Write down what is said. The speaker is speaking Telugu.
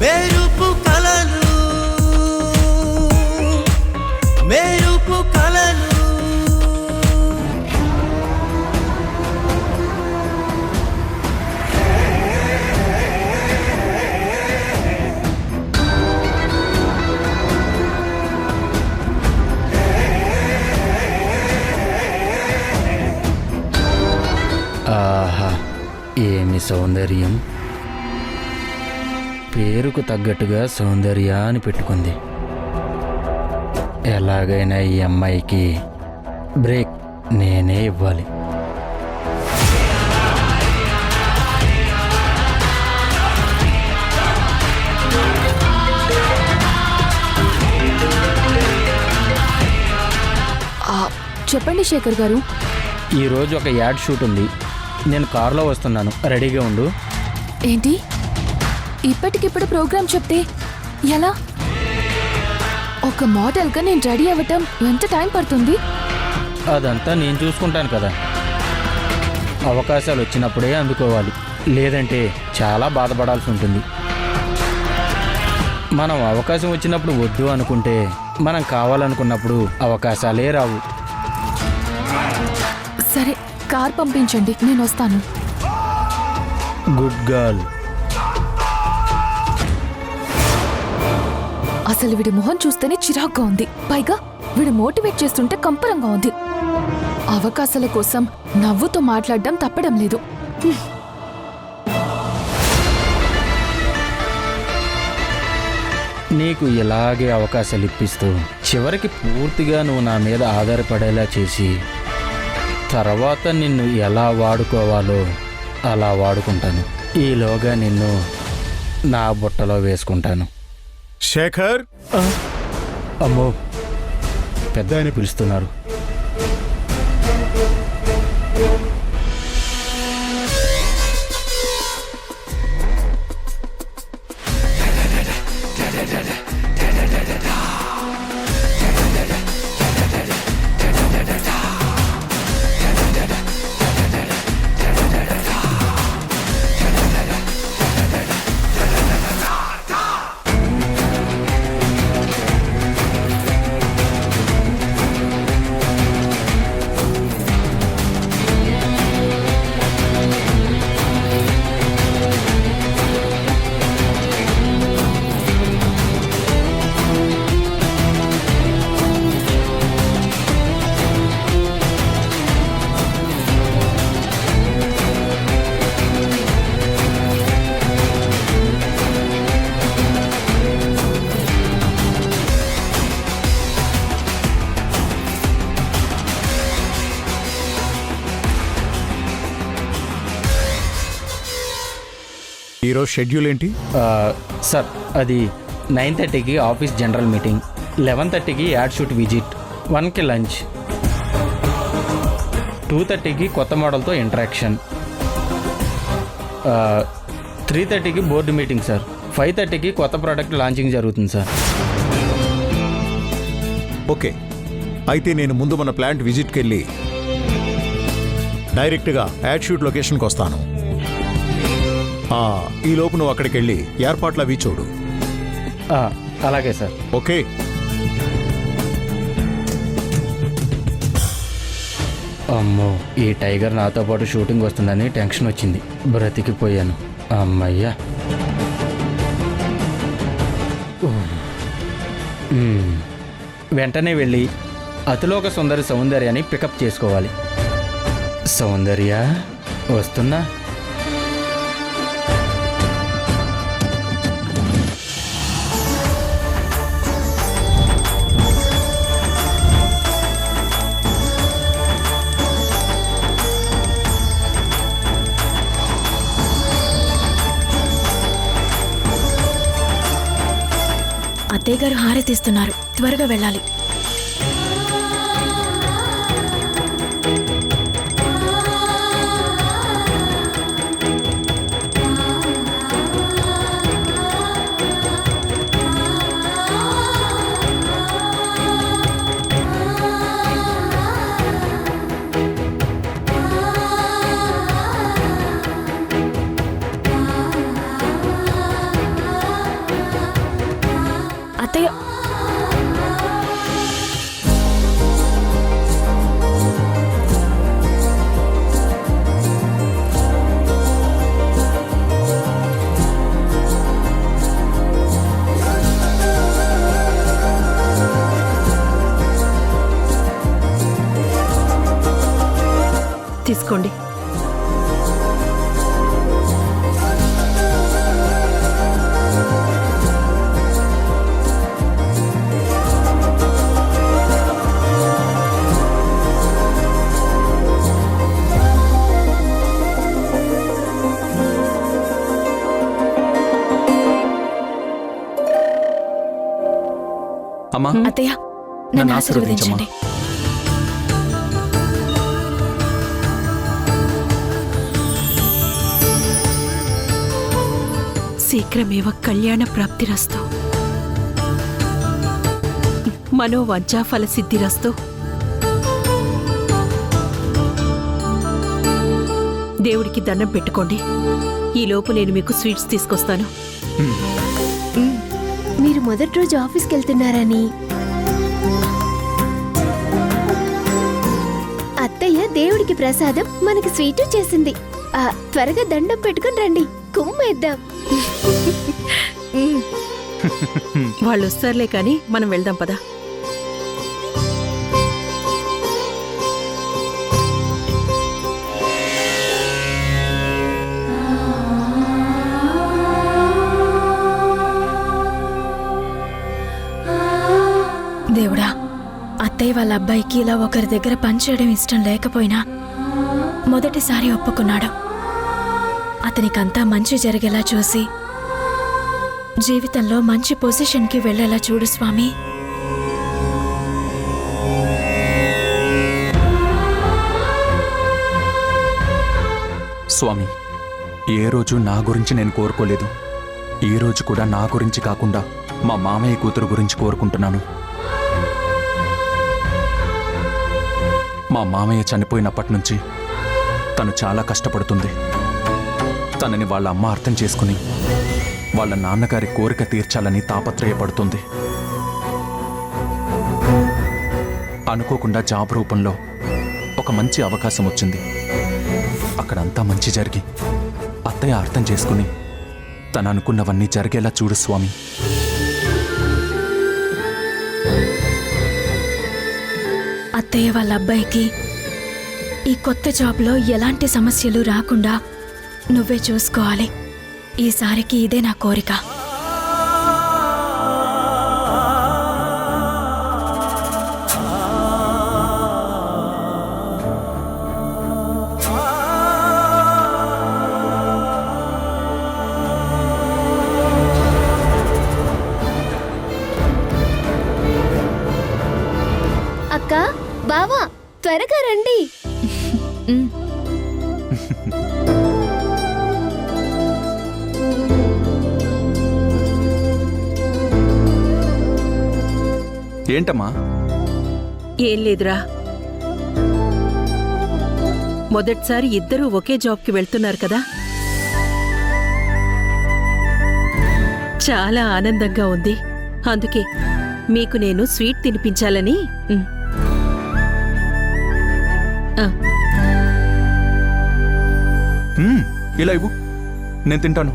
మెరుపు కలలు మెరుపు కలలు ఆహా, ఏమి సౌందర్యం! పేరుకు తగ్గట్టుగా సౌందర్య అని పెట్టుకుంది. ఎలాగైనా ఈ అమ్మాయికి బ్రేక్ నేనే ఇవ్వాలి. చెప్పండి శేఖర్ గారు. ఈరోజు ఒక యాడ్ షూట్ ఉంది. నేను కారులో వస్తున్నాను, రెడీగా ఉండు. ఏంటి ఇప్పటికిప్పుడు ప్రోగ్రామ్ చెప్తే ఎలా? ఒక మోడల్గా నేను రెడీ అవ్వటం ఎంత టైం పడుతుంది? అదంతా నేను చూసుకుంటాను కదా. అవకాశాలు వచ్చినప్పుడే అందుకోవాలి, లేదంటే చాలా బాధపడాల్సి ఉంటుంది. మనం అవకాశం వచ్చినప్పుడు వద్దు అనుకుంటే మనం కావాలనుకున్నప్పుడు అవకాశాలే రావు. సరే, కార్ పంపించండి, నేను వస్తాను. Good girl. అసలు వీడి మొహం చూస్తేనే చిరాగ్గా ఉంది. పైగా వీడు మోటివేట్ చేస్తుంటే కంపరంగా ఉంది. అవకాశాల కోసం నవ్వుతో మాట్లాడడం తప్పడం లేదు. నీకు ఇలాగే అవకాశాలు ఇప్పిస్తూ చివరికి పూర్తిగా నువ్వు నా మీద ఆధారపడేలా చేసి తర్వాత నిన్ను ఎలా వాడుకోవాలో అలా వాడుకుంటాను. ఈలోగా నిన్ను నా బుట్టలో వేసుకుంటాను. శేఖర్! అమ్మో, పెద్ద ఆయన పిలుస్తున్నారు. ఈరోజు షెడ్యూల్ ఏంటి? సార్, అది 9:30కి ఆఫీస్ జనరల్ మీటింగ్, 11:30కి యాడ్ షూట్ విజిట్, 1కి లంచ్, 2:30కి కొత్త మోడల్తో ఇంటరాక్షన్, 3:30కి బోర్డు మీటింగ్ సార్, 5:30కి కొత్త ప్రోడక్ట్ లాంచింగ్ జరుగుతుంది సార్. ఓకే, అయితే నేను ముందు మన ప్లాంట్ విజిట్కి వెళ్ళి డైరెక్ట్గా యాడ్ షూట్ లొకేషన్కి వస్తాను. ఈ లోపు నువ్వు అక్కడికి వెళ్ళి ఏర్పాట్లు అవి చూడు. అలాగే సార్. ఓకే. అమ్మో, ఈ టైగర్ నాతో పాటు షూటింగ్ వస్తుందని టెన్షన్ వచ్చింది. బ్రతికిపోయాను. అమ్మయ్యా. వెంటనే వెళ్ళి అతిలోక సుందరి సౌందర్యాన్ని పికప్ చేసుకోవాలి. సౌందర్య, వస్తున్నా. అత్తయ్య గారు హారతిస్తున్నారు, త్వరగా వెళ్ళాలి. అత్తయ్య తీసుకోండి. అమ్మా, అత్తయ్య నన్ను ఆశీర్వదించండి. శీఘ్రమేవ కళ్యాణ ప్రాప్తిరస్తు, మనోవాంఛా ఫలసిద్ధిరస్తు. దేవుడికి దండం పెట్టుకోండి. ఈలోపు నేను మీకు స్వీట్స్ తీసుకొస్తాను. మీరు మొదటి రోజు ఆఫీస్కి వెళ్తున్నారని అత్తయ్య దేవుడికి ప్రసాదం మనకి స్వీటు చేసింది. త్వరగా దండం పెట్టుకుని రండి, కుమ్మేద్దాం. వాళ్ళు వస్తారులే కానీ మనం వెళ్దాం పదా. దేవుడా, అత్తయ్య వాళ్ళ అబ్బాయికి ఇలా ఒకరి దగ్గర పనిచేయడం ఇష్టం లేకపోయినా మొదటిసారి ఒప్పుకున్నాడు. అతనికంతా మంచి జరిగేలా చూసి జీవితంలో మంచి పొజిషన్కి వెళ్ళేలా చూడు స్వామి. స్వామి, ఏ రోజు నా గురించి నేను కోరుకోలేదు. ఈ రోజు కూడా నా గురించి కాకుండా మా మామయ్య కూతురు గురించి కోరుకుంటున్నాను. మా మామయ్య చనిపోయినప్పటి నుంచి తను చాలా కష్టపడుతుంది. తనని వాళ్ళ అమ్మ అర్థం చేసుకుని వాళ్ళ నాన్నగారి కోరిక తీర్చాలని తాపత్రయపడుతుంది. అనుకోకుండా జాబ్ రూపంలో ఒక మంచి అవకాశం వచ్చింది. అక్కడంతా మంచి జరిగి అత్తయ్య అర్థం చేసుకుని తను అనుకున్నవన్నీ జరిగేలా చూడు స్వామి. అత్తయ్య వాళ్ళ అబ్బాయికి ఈ కొత్త జాబ్లో ఎలాంటి సమస్యలు రాకుండా నువ్వే చూసుకోవాలి. ఈసారికి ఇదే నా కోరిక. అక్క, బావా, త్వరగా రండి. ఏంటమ్మా? ఏం లేదురా, మొదటిసారి ఇద్దరూ ఒకే జాబ్కి వెళ్తున్నారు కదా, చాలా ఆనందంగా ఉంది. అందుకే మీకు నేను స్వీట్ తినిపించాలని. ఇలా ఇవ్వు, నేను తింటాను.